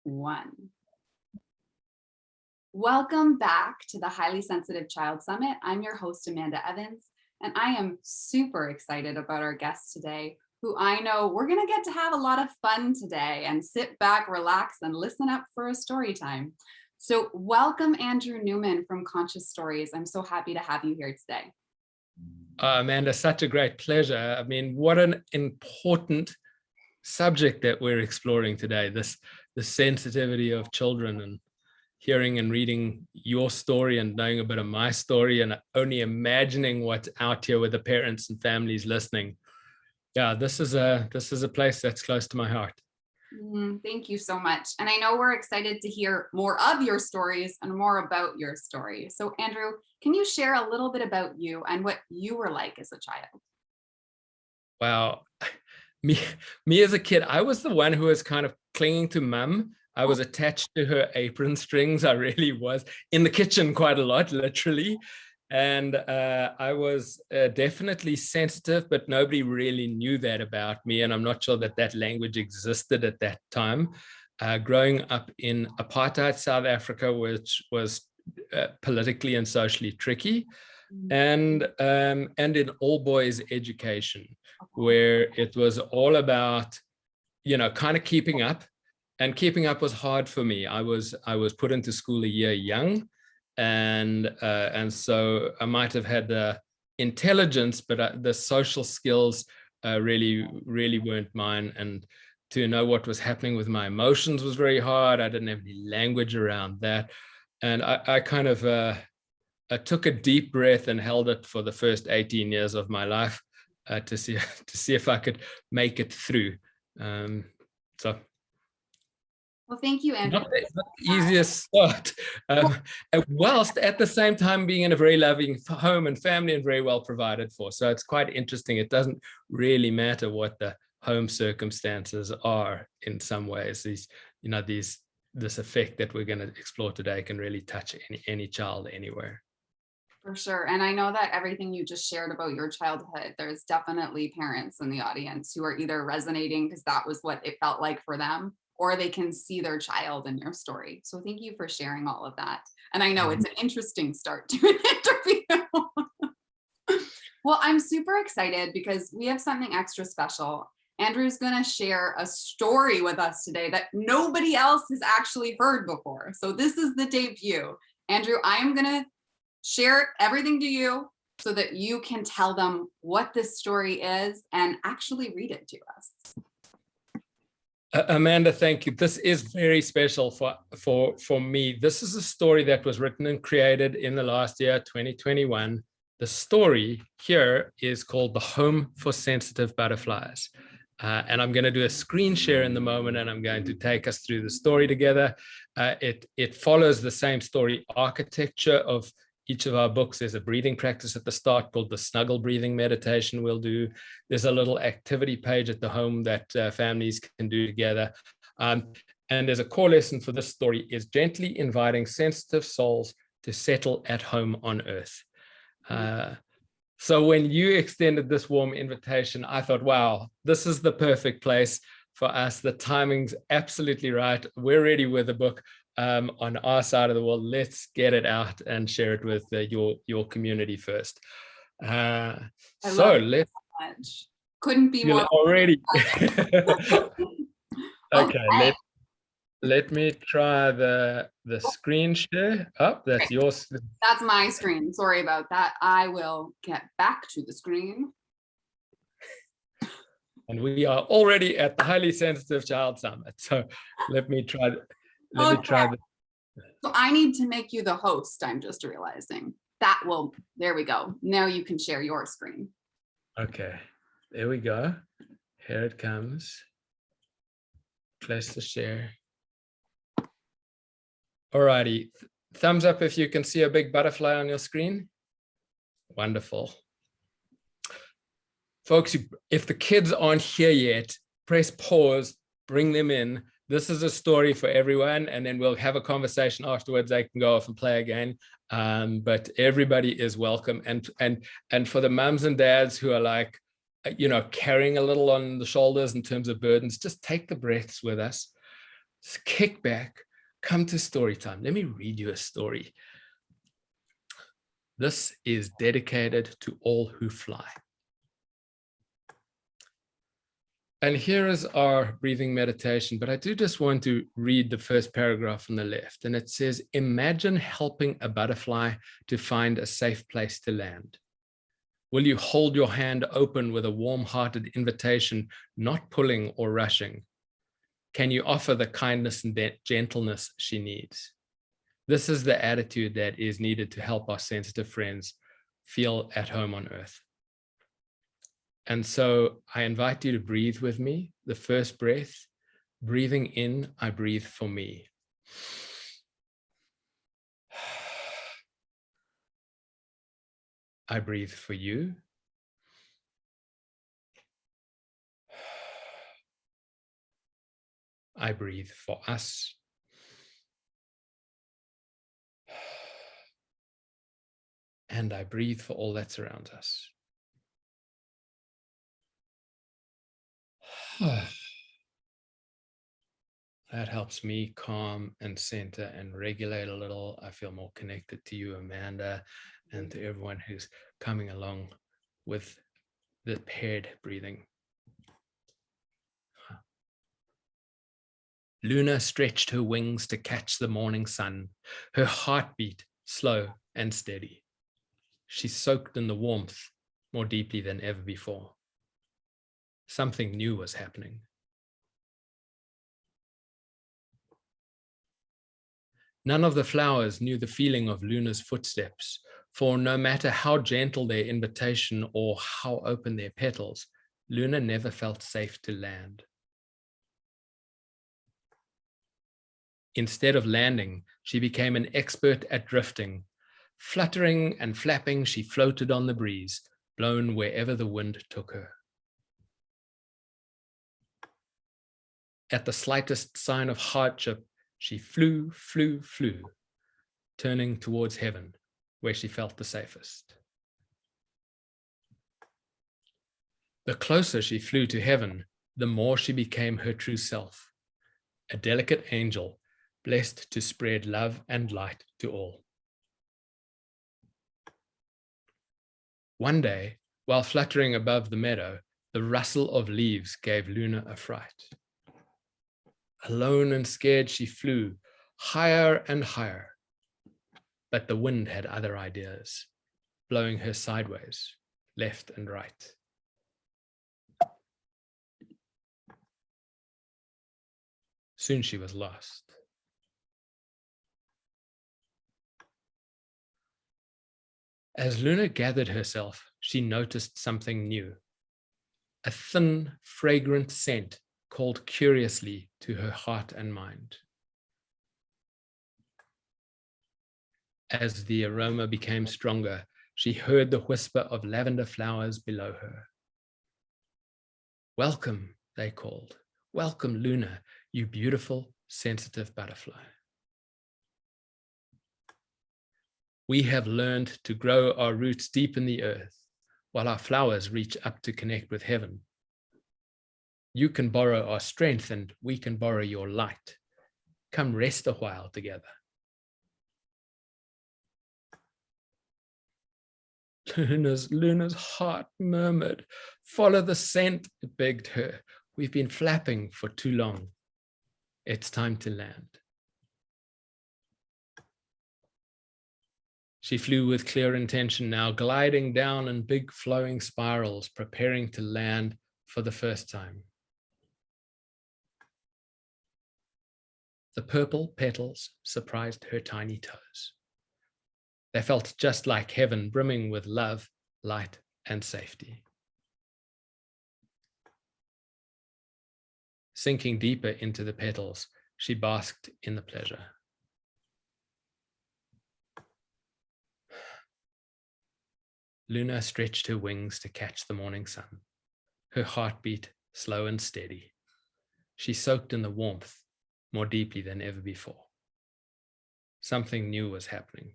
1. Welcome back to the Highly Sensitive Child Summit. I'm your host, Amanda Evans, and I am super excited about our guest today, who I know we're going to get to have a lot of fun today and sit back, relax, and listen up for a story time. So welcome, Andrew Newman from Conscious Stories. I'm so happy to have you here today. Amanda, such a great pleasure. I mean, what an important subject that we're exploring today, the sensitivity of children, and hearing and reading your story and knowing a bit of my story and only imagining what's out here with the parents and families listening. Yeah, this is a place that's close to my heart. Thank you so much. And I know we're excited to hear more of your stories and more about your story. So Andrew, can you share a little bit about you and what you were like as a child? Wow. Me as a kid, I was the one who was kind of clinging to mum. I was attached to her apron strings. I really was in the kitchen quite a lot, literally. And I was definitely sensitive, but nobody really knew that about me. And I'm not sure that language existed at that time. Growing up in apartheid South Africa, which was politically and socially tricky, and in all boys education, where it was all about, kind of keeping up. And keeping up was hard for me. I was put into school a year young, and so I might have had the intelligence, but the social skills really weren't mine. And to know what was happening with my emotions was very hard. I didn't have any language around that, and I kind of I took a deep breath and held it for the first 18 years of my life to see if I could make it through. Well, thank you, Andrew. Not the easiest start, whilst at the same time being in a very loving home and family and very well provided for. So it's quite interesting. It doesn't really matter what the home circumstances are in some ways. This effect that we're going to explore today can really touch any child anywhere. For sure. And I know that everything you just shared about your childhood, there's definitely parents in the audience who are either resonating because that was what it felt like for them, or they can see their child in your story. So thank you for sharing all of that. And I know it's an interesting start to an interview. Well, I'm super excited because we have something extra special. Andrew's going to share a story with us today that nobody else has actually heard before. So this is the debut. Andrew, I'm going to share everything to you so that you can tell them what this story is and actually read it to us. Amanda, thank you. This is very special for me. This is a story that was written and created in the last year, 2021. The story here is called The Home for Sensitive Butterflies. And I'm going to do a screen share in the moment, and I'm going to take us through the story together. It follows the same story architecture of each of our books. There's a breathing practice at the start called the snuggle breathing meditation we'll do. There's a little activity page at the home that families can do together. And there's a core lesson for this story is gently inviting sensitive souls to settle at home on earth. So when you extended this warm invitation, I thought, wow, this is the perfect place for us. The timing's absolutely right. We're ready with the book. On our side of the world, let's get it out and share it with your community first. Couldn't be more already. Okay, let me try the screen share. Oh, that's yours. That's my screen. Sorry about that. I will get back to the screen. And we are already at the Highly Sensitive Child Summit. So let me try. Let me try this. So I need to make you the host, I'm just realizing. There we go. Now you can share your screen. Okay, there we go. Here it comes. Place to share. Alrighty, thumbs up if you can see a big butterfly on your screen. Wonderful. Folks, if the kids aren't here yet, press pause, bring them in. This is a story for everyone, and then we'll have a conversation afterwards. They can go off and play again. But everybody is welcome. And for the mums and dads who are like, carrying a little on the shoulders in terms of burdens, just take the breaths with us. Just kick back, come to story time. Let me read you a story. This is dedicated to all who fly. And here is our breathing meditation, but I do just want to read the first paragraph on the left. And it says, imagine helping a butterfly to find a safe place to land. Will you hold your hand open with a warm-hearted invitation, not pulling or rushing? Can you offer the kindness and gentleness she needs? This is the attitude that is needed to help our sensitive friends feel at home on earth. And so I invite you to breathe with me. The first breath, breathing in, I breathe for me. I breathe for you. I breathe for us. And I breathe for all that surrounds us. That helps me calm and center and regulate a little. I feel more connected to you, Amanda, and to everyone who's coming along with the paired breathing. Luna stretched her wings to catch the morning sun, her heartbeat slow and steady. She soaked in the warmth more deeply than ever before. Something new was happening. None of the flowers knew the feeling of Luna's footsteps, for no matter how gentle their invitation or how open their petals, Luna never felt safe to land. Instead of landing, she became an expert at drifting. Fluttering and flapping, she floated on the breeze, blown wherever the wind took her. At the slightest sign of hardship, she flew, flew, flew, turning towards heaven, where she felt the safest. The closer she flew to heaven, the more she became her true self, a delicate angel, blessed to spread love and light to all. One day, while fluttering above the meadow, the rustle of leaves gave Luna a fright. Alone and scared, she flew higher and higher. But the wind had other ideas, blowing her sideways, left and right. Soon she was lost. As Luna gathered herself, she noticed something new. A thin, fragrant scent called curiously to her heart and mind. As the aroma became stronger, she heard the whisper of lavender flowers below her. Welcome, they called. Welcome, Luna, you beautiful, sensitive butterfly. We have learned to grow our roots deep in the earth, while our flowers reach up to connect with heaven. You can borrow our strength, and we can borrow your light. Come rest a while together. Luna's heart murmured. Follow the scent, it begged her. We've been flapping for too long. It's time to land. She flew with clear intention now, gliding down in big flowing spirals, preparing to land for the first time. The purple petals surprised her tiny toes. They felt just like heaven, brimming with love, light, and safety. Sinking deeper into the petals, she basked in the pleasure. Luna stretched her wings to catch the morning sun. Her heartbeat slow and steady. She soaked in the warmth more deeply than ever before. Something new was happening.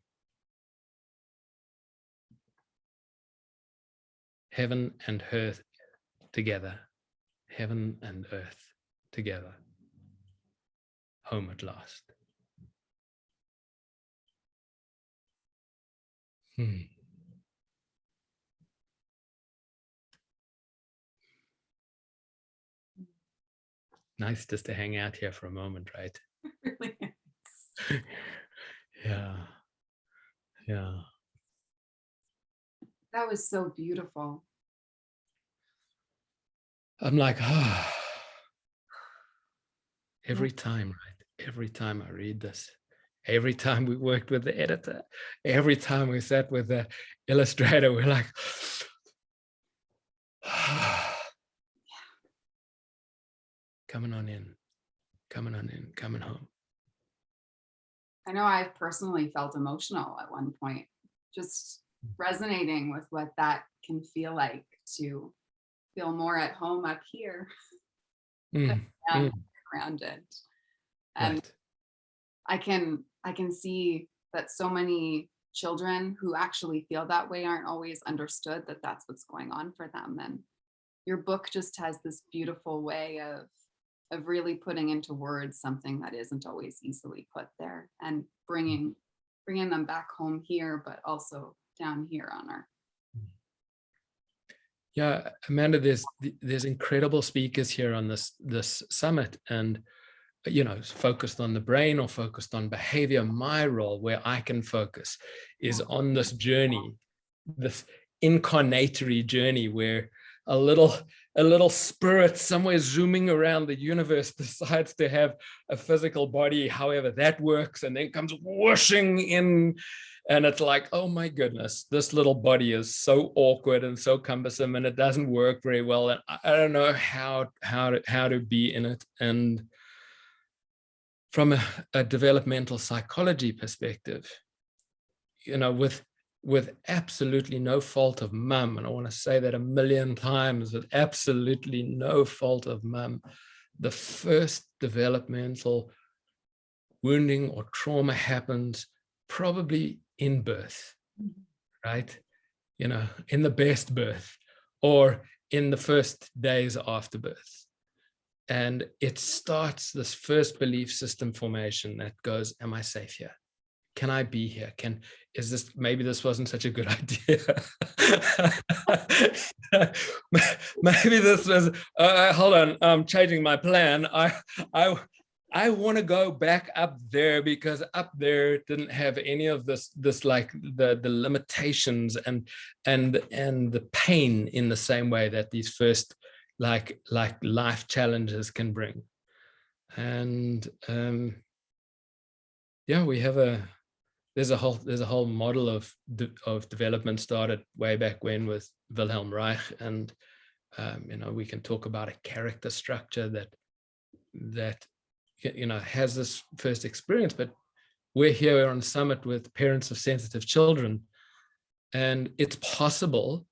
Heaven and earth together. Heaven and earth together. home at last. Nice just to hang out here for a moment, right? It really is. Yeah. Yeah. That was so beautiful. I'm like, every time, right? Every time I read this, every time we worked with the editor, every time we sat with the illustrator, we're like, coming on in, coming on in, coming home. I know I've personally felt emotional at one point, just resonating with what that can feel like to feel more at home up here and grounded. And Right. I can see that so many children who actually feel that way aren't always understood that that's what's going on for them. And your book just has this beautiful way of really putting into words something that isn't always easily put there, and bringing them back home here, but also down here on Earth. Yeah, Amanda, there's incredible speakers here on this summit, and focused on the brain or focused on behavior. My role, where I can focus, is on this journey, this incarnatory journey, where a little spirit somewhere zooming around the universe decides to have a physical body, however that works, and then comes whooshing in. And it's like, oh my goodness, this little body is so awkward and so cumbersome, and it doesn't work very well. And I don't know how to be in it. And from a developmental psychology perspective, with absolutely no fault of mum, and I want to say that a million times, with absolutely no fault of mum, the first developmental wounding or trauma happens probably in birth, right? In the best birth, or in the first days after birth. And it starts this first belief system formation that goes, am I safe here? Can I be here? Maybe this wasn't such a good idea. Maybe this was, hold on, I'm changing my plan. I want to go back up there, because up there didn't have any of this like the limitations and the pain in the same way that these first like life challenges can bring. And we have there's a whole model of development started way back when with Wilhelm Reich, and we can talk about a character structure that has this first experience. But we're here on Summit with parents of sensitive children, and it's possible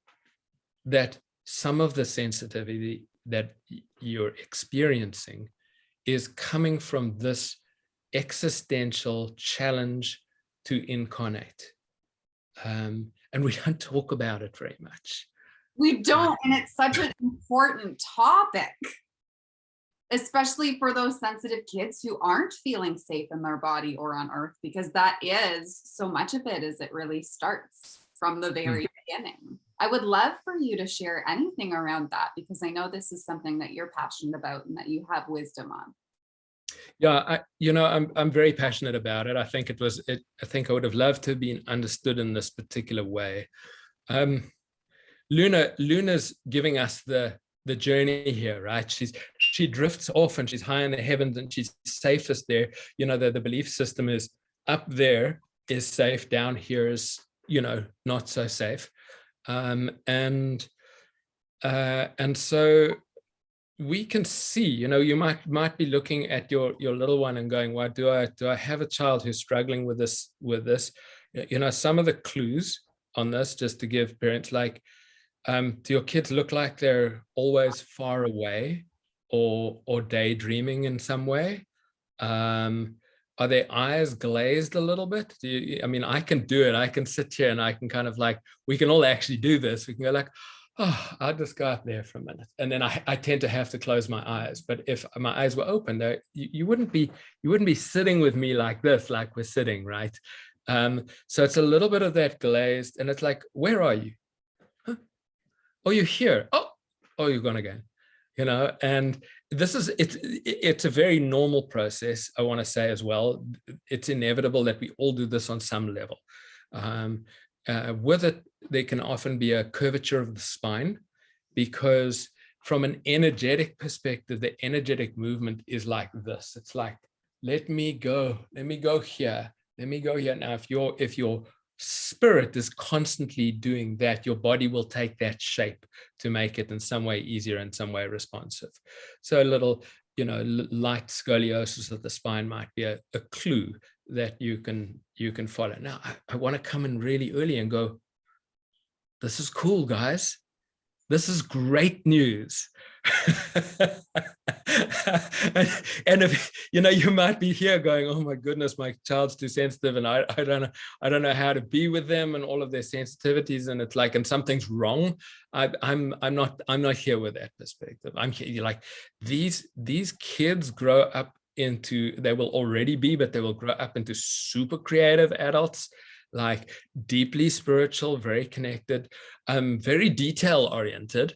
that some of the sensitivity that you're experiencing is coming from this existential challenge to incarnate. And we don't talk about it very much. We don't, and it's such an important topic, especially for those sensitive kids who aren't feeling safe in their body or on Earth, because that is so much of it, is it really starts from the very beginning. I would love for you to share anything around that, because I know this is something that you're passionate about and that you have wisdom on. Yeah, I'm very passionate about it. I think I think I would have loved to have been understood in this particular way. Luna's giving us the journey here, right? She drifts off and she's high in the heavens and she's safest there. The belief system is up there is safe, down here is not so safe. And so we can see, you might be looking at your little one and going, why do I have a child who's struggling with this? Some of the clues on this, just to give parents, like, do your kids look like they're always far away or daydreaming in some way? Are their eyes glazed a little bit? I can do it. I can sit here and I can kind of like, we can all actually do this. We can go like, oh, I'll just go up there for a minute. And then I tend to have to close my eyes. But if my eyes were open, you wouldn't be sitting with me like this, like we're sitting, right? So it's a little bit of that glazed, and it's like, where are you? Huh? Oh, you're here. Oh, you're gone again. And it's a very normal process, I want to say as well. It's inevitable that we all do this on some level. With it, there can often be a curvature of the spine, because from an energetic perspective, the energetic movement is like this. It's like, let me go here. Let me go here. Now, if your spirit is constantly doing that, your body will take that shape to make it in some way easier, in some way responsive. So a little, light scoliosis of the spine might be a clue that you can follow. Now, I want to come in really early and go, this is cool, guys. This is great news. and if you might be here going, oh my goodness, my child's too sensitive, and I don't know how to be with them and all of their sensitivities, and it's like, and something's wrong. I'm not here with that perspective. I'm here like, these kids grow up into, they will already be, but they will grow up into super creative adults, like deeply spiritual, very connected, very detail oriented,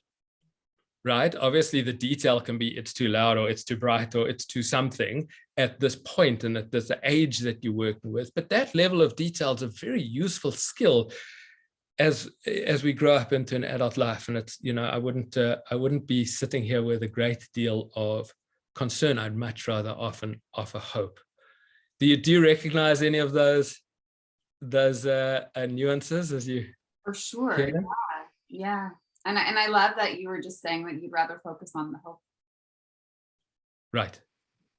right? Obviously the detail can be, it's too loud or it's too bright or it's too something at this point and at this age that you're working with. But that level of detail is a very useful skill as we grow up into an adult life. And it's, I wouldn't be sitting here with a great deal of concern. I'd much rather often offer hope. Do you recognize any of those nuances as you For sure. hear them? Yeah. And I love that you were just saying that you'd rather focus on the hope. Right.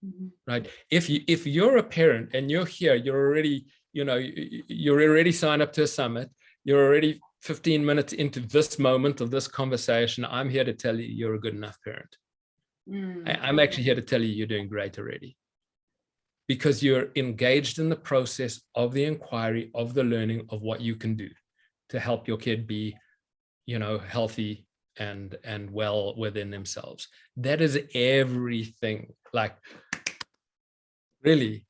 Mm-hmm. Right. If you're a parent and you're here, you're already signed up to a summit, you're already 15 minutes into this moment of this conversation, I'm here to tell you you're a good enough parent. I'm actually here to tell you you're doing great already, because you're engaged in the process of the inquiry, of the learning of what you can do to help your kid be, healthy and well within themselves. That is everything. Like, really,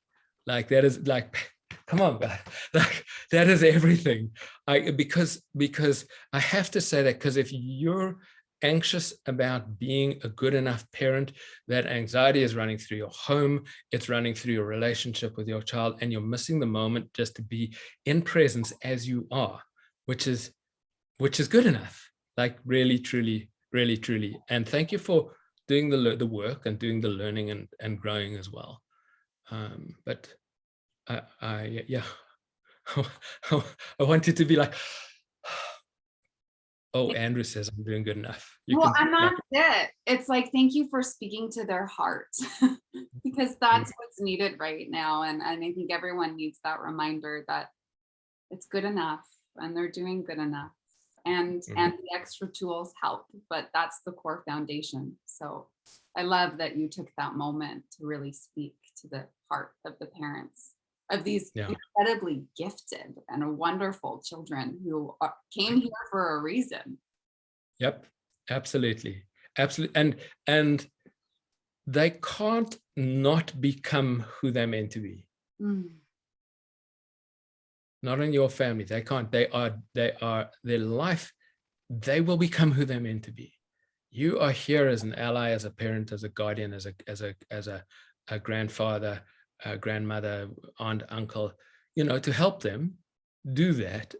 like, that is like, come on, guys. Like, that is everything. Because I have to say that, because if you're anxious about being a good enough parent, that anxiety is running through your home, it's running through your relationship with your child, and you're missing the moment just to be in presence as you are, which is good enough. Like, really, truly, really, truly. And thank you for doing the work and doing the learning and growing as well. But I wanted to be like, oh, Andrew says I'm doing good enough. And that's it. It's like, thank you for speaking to their heart, because that's what's needed right now. And I think everyone needs that reminder that it's good enough and they're doing good enough. And the extra tools help, but that's the core foundation. So I love that you took that moment to really speak to the heart of the parents of these incredibly gifted and wonderful children who came here for a reason. Yep, absolutely. And they can't not become who they're meant to be. Not in your family. They can't. They are their life. They will become who they're meant to be. You are here as an ally, as a parent, as a guardian, as a grandfather, a grandmother, aunt, uncle, to help them do that.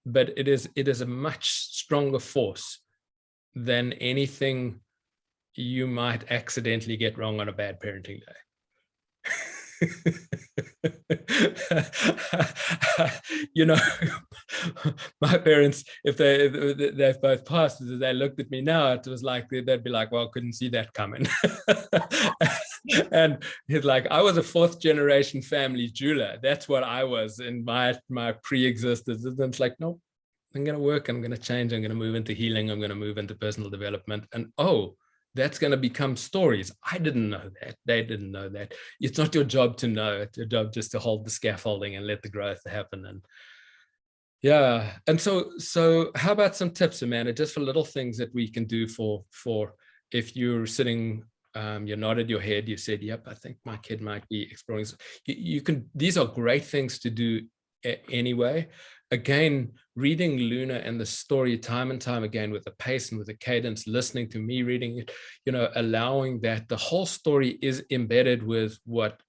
But it is a much stronger force than anything you might accidentally get wrong on a bad parenting day. My parents, if they've both passed, they looked at me now, it was like they'd be like, well, couldn't see that coming. And it's like, I was a fourth generation family jeweler. That's what I was in my pre-existence. And it's like, no, I'm going to work, I'm going to change, I'm going to move into healing, I'm going to move into personal development. And that's going to become stories. I didn't know that. They didn't know that. It's not your job to know. It's your job just to hold the scaffolding and let the growth happen. Yeah. And so how about some tips, Amanda, just for little things that we can do for if you're sitting, you nodded your head, you said, yep, I think my kid might be exploring. You can, these are great things to do anyway. Again, reading Luna and the story time and time again with the pace and with the cadence, listening to me reading it, allowing that the whole story is embedded with what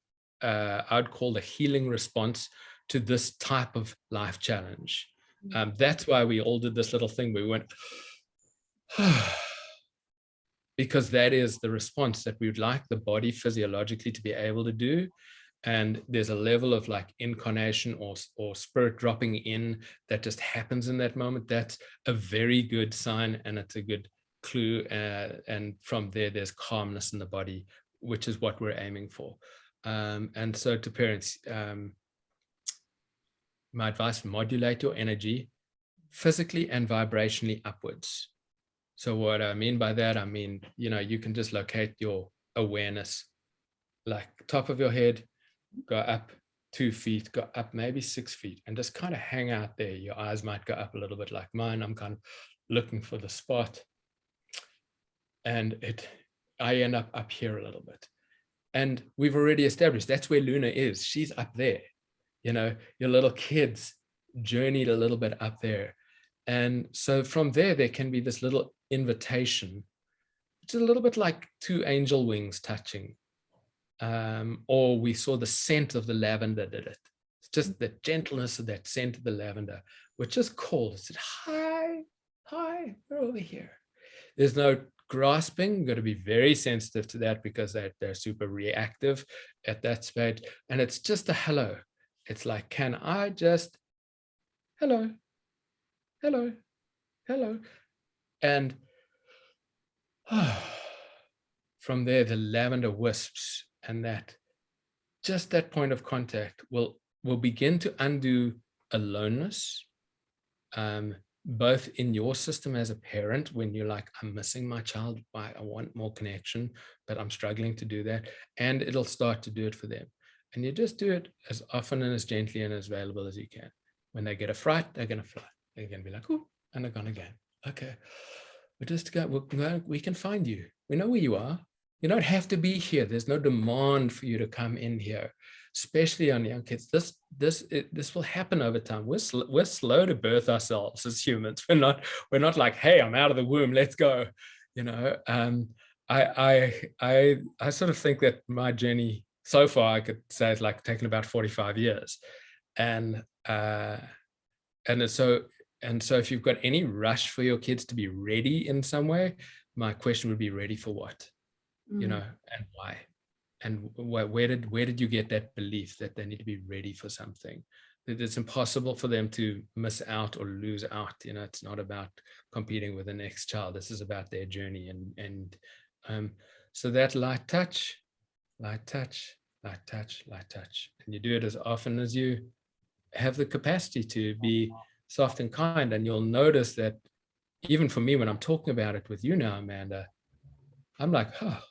I'd call the healing response to this type of life challenge. That's why we all did this little thing. We went, because that is the response that we would like the body physiologically to be able to do. And there's a level of like incarnation or spirit dropping in that just happens in that moment. That's a very good sign, and it's a good clue. And from there's calmness in the body, which is what we're aiming for. And so to parents, my advice, modulate your energy physically and vibrationally upwards. So what I mean by that, I mean, you can just locate your awareness, like top of your head, go up 2 feet, go up maybe 6 feet, and just kind of hang out there. Your eyes might go up a little bit like mine. I'm kind of looking for the spot. And I end up here a little bit. And we've already established that's where Luna is. She's up there. Your little kids journeyed a little bit up there. And so from there can be this little invitation. It's a little bit like two angel wings touching. Or we saw the scent of the lavender did it. It's just the gentleness of that scent of the lavender, which just called. It said, hi, we're over here. There's no grasping. You've got to be very sensitive to that because they're super reactive at that stage. And it's just a hello. It's like, can I just, hello, hello, hello. And from there, the lavender wisps, and just that point of contact will begin to undo aloneness, both in your system as a parent, when you're like, I'm missing my child, I want more connection, but I'm struggling to do that. And it'll start to do it for them. And you just do it as often and as gently and as available as you can. When they get a fright, they're going to fly. They're going to be like, oh, and they're gone again. Okay, we can find you. We know where you are. You don't have to be here. There's no demand for you to come in here, especially on young kids. This will happen over time. We're slow to birth ourselves as humans. We're not like, hey, I'm out of the womb, let's go. I sort of think that my journey so far, I could say, it's like taken about 45 years, and so if you've got any rush for your kids to be ready in some way, my question would be, ready for what? And why? And where did you get that belief that they need to be ready for something? That it's impossible for them to miss out or lose out. It's not about competing with the next child. This is about their journey. And so that light touch, light touch, light touch, light touch. And you do it as often as you have the capacity to be soft and kind. And you'll notice that even for me, when I'm talking about it with you now, Amanda, I'm like, oh.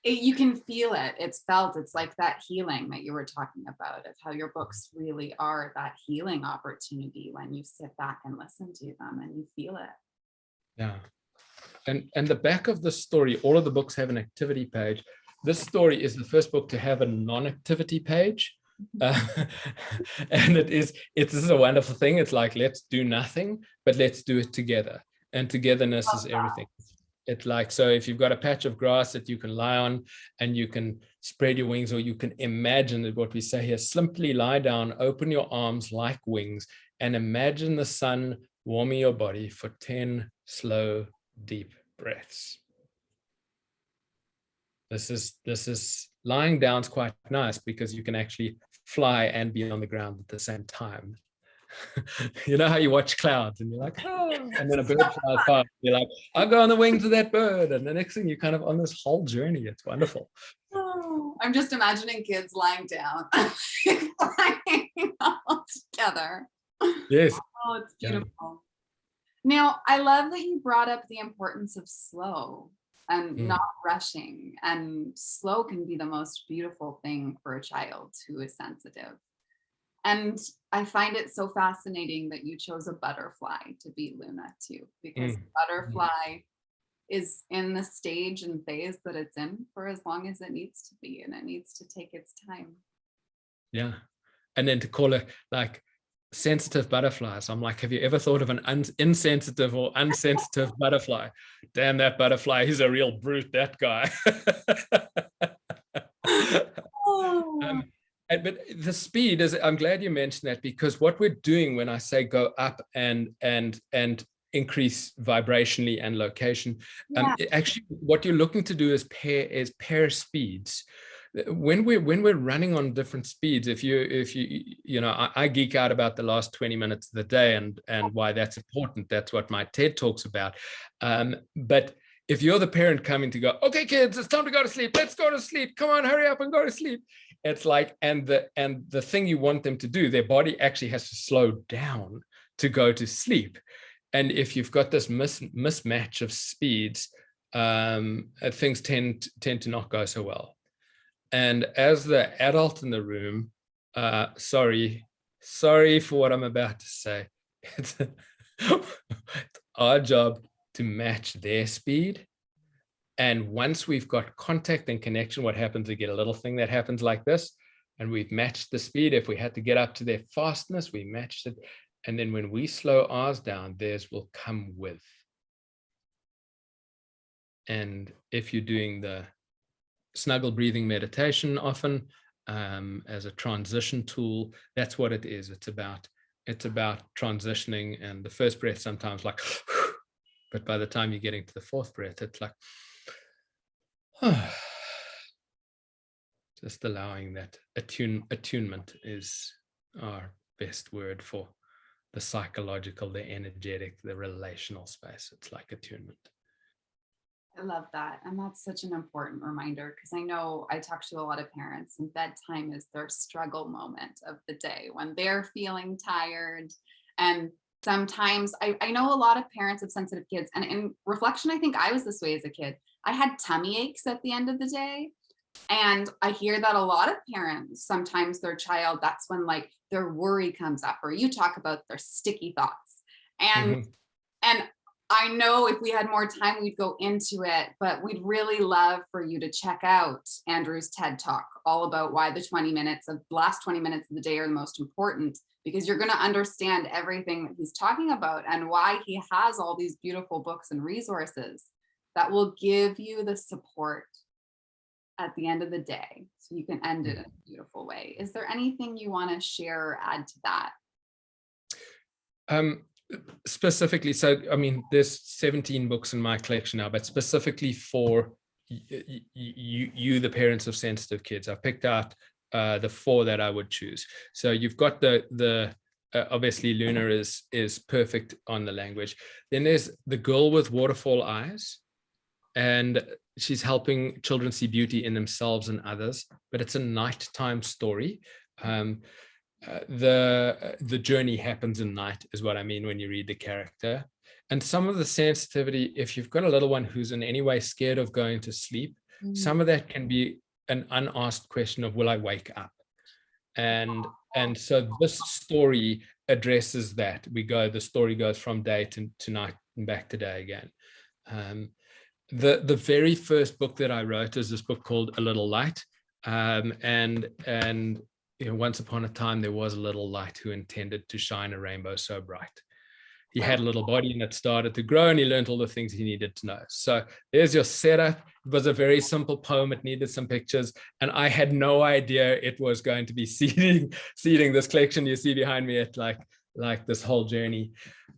You can feel it. It's felt. It's like that healing that you were talking about, of how your books really are that healing opportunity when you sit back and listen to them and you feel it. Yeah. And the back of the story, all of the books have an activity page. This story is the first book to have a non-activity page. And this is a wonderful thing. It's like, let's do nothing, but let's do it together. And togetherness is everything. It's like, so if you've got a patch of grass that you can lie on and you can spread your wings, or you can imagine that what we say here, simply lie down, open your arms like wings, and imagine the sun warming your body for 10 slow, deep breaths. This is lying down is quite nice because you can actually fly and be on the ground at the same time. You know how you watch clouds and you're like, oh, and then a bird flies past, you're like, I'll go on the wings of that bird. And the next thing, you're kind of on this whole journey. It's wonderful. Oh, I'm just imagining kids lying down, flying all together. Yes. Oh, it's beautiful. Yeah. Now, I love that you brought up the importance of slow and not rushing. And slow can be the most beautiful thing for a child who is sensitive. And I find it so fascinating that you chose a butterfly to be Luna too, because Mm. butterfly is in the stage and phase that it's in for as long as it needs to be, and it needs to take its time. Yeah. And then to call it like sensitive butterflies. I'm like, have you ever thought of an insensitive or unsensitive butterfly? Damn, that butterfly, he's a real brute, that guy. Oh, um, but the speed is, I'm glad you mentioned that, because what we're doing when I say go up and increase vibrationally and location, yeah. actually what you're looking to do is pair speeds. When we're running on different speeds, if you know, I geek out about the last 20 minutes of the day and why that's important. That's what my TED talks about. But if you're the parent coming to go, okay, kids, it's time to go to sleep. Let's go to sleep. Come on, hurry up and go to sleep. It's like, and the thing you want them to do, their body actually has to slow down to go to sleep. And if you've got this mismatch of speeds, things tend to not go so well. And as the adult in the room, sorry for what I'm about to say. It's our job to match their speed. And once we've got contact and connection, what happens? We get a little thing that happens like this, and we've matched the speed. If we had to get up to their fastness, we matched it. And then when we slow ours down, theirs will come with. And if you're doing the snuggle breathing meditation often as a transition tool, that's what it is. It's about transitioning, and the first breath sometimes like, but by the time you're getting to the fourth breath, it's like, just allowing that. Attunement is our best word for the psychological, the energetic, the relational space. It's like attunement. I love that. And that's such an important reminder, because I know I talk to a lot of parents, and bedtime is their struggle moment of the day when they're feeling tired. And sometimes I know a lot of parents of sensitive kids, and in reflection, I think I was this way as a kid. I had tummy aches at the end of the day. And I hear that a lot of parents, sometimes their child, that's when like their worry comes up, or you talk about their sticky thoughts. And Mm-hmm. and I know if we had more time, we'd go into it, but we'd really love for you to check out Andrew's TED Talk, all about why the last 20 minutes of the day are the most important, because you're going to understand everything that he's talking about and why he has all these beautiful books and resources that will give you the support at the end of the day, so you can end it in a beautiful way. Is there anything you want to share or add to that? Specifically, so I mean, there's 17 books in my collection now, but specifically for you, the parents of sensitive kids, I've picked out the 4 that I would choose. So you've got the obviously Luna is perfect on the language. Then there's The Girl with Waterfall Eyes, and she's helping children see beauty in themselves and others, but it's a nighttime story. The journey happens in night is what I mean when you read the character. And some of the sensitivity, if you've got a little one who's in any way scared of going to sleep, some of that can be an unasked question of, will I wake up? And so this story addresses that. The story goes from day to night and back to day again. The very first book that I wrote is this book called A Little Light. And you know, once upon a time, there was a little light who intended to shine a rainbow so bright. He had a little body and it started to grow, and he learned all the things he needed to know. So there's your setup. It was a very simple poem. It needed some pictures, and I had no idea it was going to be seeding this collection you see behind me at like this whole journey.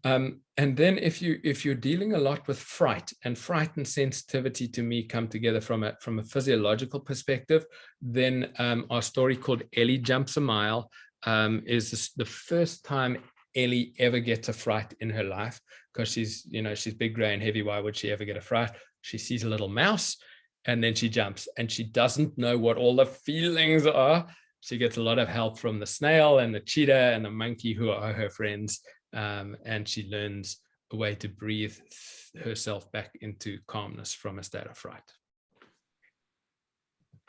And then if you're dealing a lot with fright and sensitivity, to me, come together from a physiological perspective, then our story called Ellie Jumps a Mile is the first time Ellie ever gets a fright in her life, because she's big, gray, and heavy. Why would she ever get a fright? She sees a little mouse, and then she jumps, and she doesn't know what all the feelings are. She gets a lot of help from the snail and the cheetah and the monkey, who are her friends, and she learns a way to breathe herself back into calmness from a state of fright.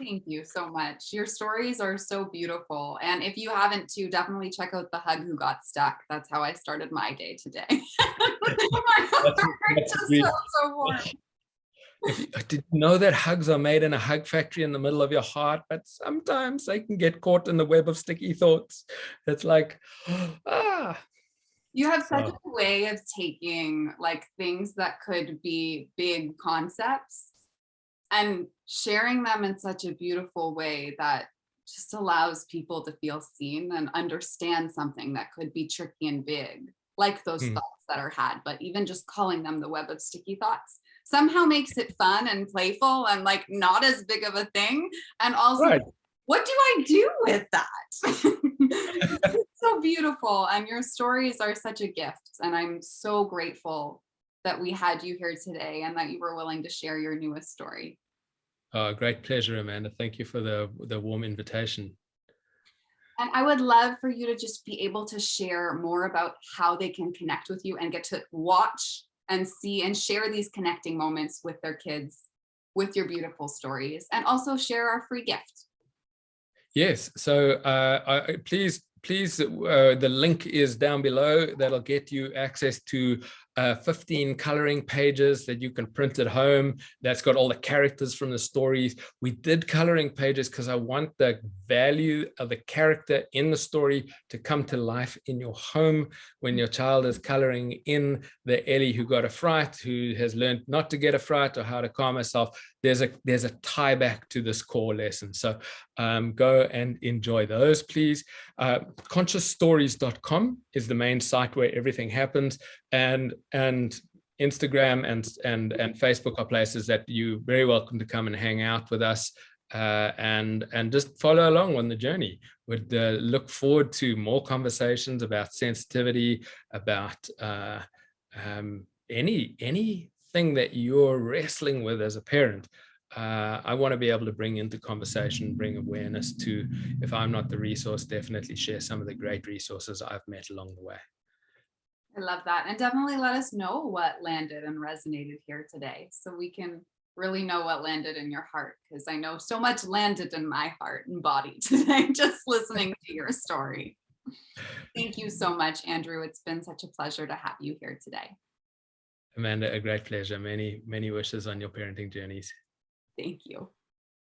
Thank you so much. Your stories are so beautiful. And if you haven't too, definitely check out The Hug Who Got Stuck. That's how I started my day today. My That's, heart that's just really, felt so warm. if you did you know that hugs are made in a hug factory in the middle of your heart, but sometimes they can get caught in the web of sticky thoughts. It's like, ah. You have such So, a way of taking like things that could be big concepts and sharing them in such a beautiful way that just allows people to feel seen and understand something that could be tricky and big, like those mm, thoughts that are had, but even just calling them the web of sticky thoughts somehow makes it fun and playful and like not as big of a thing. And also, right. what do I do with that? It's so beautiful. And your stories are such a gift. And I'm so grateful that we had you here today and that you were willing to share your newest story. Great pleasure, Amanda. Thank you for the warm invitation. And I would love for you to just be able to share more about how they can connect with you and get to watch and see and share these connecting moments with their kids with your beautiful stories, and also share our free gift. Yes, so please, the link is down below. That'll get you access to 15 coloring pages that you can print at home. That's got all the characters from the stories. We did coloring pages because I want the value of the character in the story to come to life in your home when your child is coloring in the Ellie who got a fright, who has learned not to get a fright or how to calm herself. There's a tie back to this core lesson. So go and enjoy those, please. Consciousstories.com is the main site where everything happens, and Instagram and Facebook are places that you're very welcome to come and hang out with us and just follow along on the journey. Would look forward to more conversations about sensitivity, about anything that you're wrestling with as a parent. I want to be able to bring into conversation, bring awareness to, if I'm not the resource, definitely share some of the great resources I've met along the way. I love that. And definitely let us know what landed and resonated here today so we can really know what landed in your heart, because I know so much landed in my heart and body today just listening to your story. Thank you so much, Andrew. It's been such a pleasure to have you here today. Amanda, a great pleasure. Many wishes on your parenting journeys. Thank you.